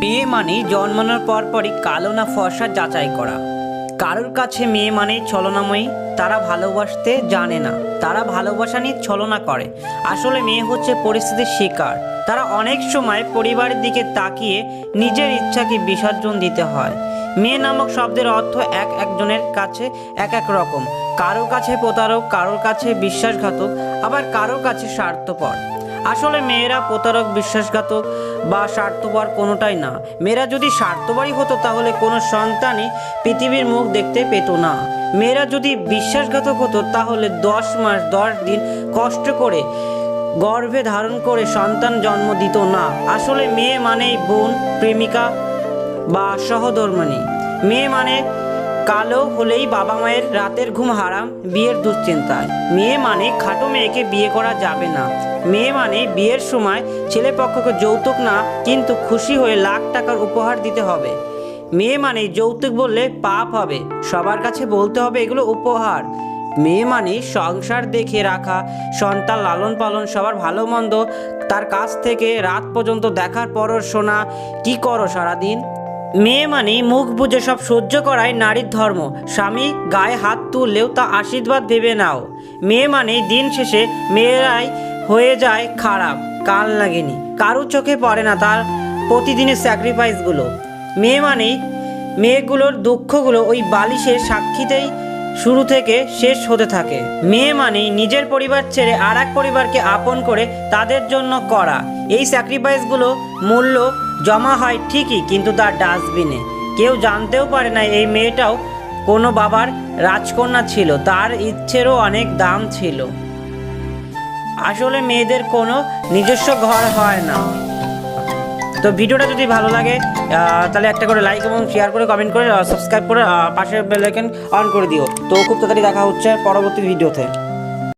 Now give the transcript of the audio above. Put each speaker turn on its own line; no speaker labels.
মেয়ে মানে জন্মানোর পরপরই কালো না ফর্সা যাচাই করা। কারোর কাছে মেয়ে মানে ছলনাময়ী, তারা ভালোবাসতে জানে না, তারা ভালোবাসা নিয়ে ছলনা করে। আসলে মেয়ে হচ্ছে পরিস্থিতির শিকার। তারা অনেক সময় পরিবারের দিকে তাকিয়ে নিজের ইচ্ছাকে বিসর্জন দিতে হয়। মেয়ে নামক শব্দের অর্থ একজনের কাছে এক এক রকম। কারোর কাছে প্রতারক, কারোর কাছে বিশ্বাসঘাতক, আবার কারোর কাছে স্বার্থপর। আসলে মেয়েরা প্রতারক, বিশ্বাসঘাতক বা স্বার্থপর কোনোটাই না। মেয়েরা যদি স্বার্থপরই হতো তাহলে কোনো সন্তানই পৃথিবীর মুখ দেখতে পেত না। মেয়েরা যদি বিশ্বাসঘাতক হতো তাহলে 10 মাস 10 দিন কষ্ট করে গর্ভে ধারণ করে সন্তান জন্ম দিত না। আসলে মেয়ে মানেই বোন, প্রেমিকা বা সহধর্মিণী। মেয়ে মানে কালো হলেই বাবা মায়ের রাতের ঘুম হারাম, বিয়ের দুশ্চিন্তায়। মেয়ে মানে খাটো মেয়েকে বিয়ে করা যাবে না। মেয়ে মানে বিয়ের সময় ছেলে পক্ষকে যৌতুক না, কিন্তু খুশি হয়ে লাখ টাকার উপহার দিতে হবে। মেয়ে মানে যৌতুক বললে পাপ হবে, সবার কাছে বলতে হবে এগুলো উপহার। মেয়ে মানে সংসার দেখে রাখা, সন্তান লালন পালন, সবার ভালো মন্দ তার কাছ থেকে রাত পর্যন্ত দেখার পরও শোনা, কি করো সারাদিন। মেয়ে মানে মুখ বুজে সব সহ্য করাই নারীর ধর্ম। স্বামী গায়ে হাত তুললেও তা আশীর্বাদ ভেবে নাও। মেয়ে মানে দিন শেষে মেয়েরাই হয়ে যায় খারাপ, কাল লাগেনি, কারো চোখে পড়ে না তার প্রতিদিনের স্যাক্রিফাইসগুলো। মেয়ে মানেই মেয়েগুলোর দুঃখগুলো ওই বালিশের সাক্ষীতেই শুরু থেকে শেষ হতে থাকে। মেয়ে মানেই নিজের পরিবার ছেড়ে আর এক পরিবারকে আপন করে তাদের জন্য করা। এই স্যাক্রিফাইসগুলো মূল্য জমা হয় ঠিকই, কিন্তু তার ডাস্টবিনে। কেউ জানতেও পারে না এই মেয়েটাও কোনো বাবার রাজকন্যা ছিল, তার ইচ্ছেরও অনেক দাম ছিল। আসলে মেয়েদের কোনো নিজস্ব ঘর হয় না। তো ভিডিওটা যদি ভালো লাগে তাহলে একটা করে লাইক এবং শেয়ার করে, কমেন্ট করে, সাবস্ক্রাইব করে পাশের বেল আইকন অন করে দিও। তো খুব তাড়াতাড়ি দেখা হচ্ছে পরবর্তী ভিডিওতে।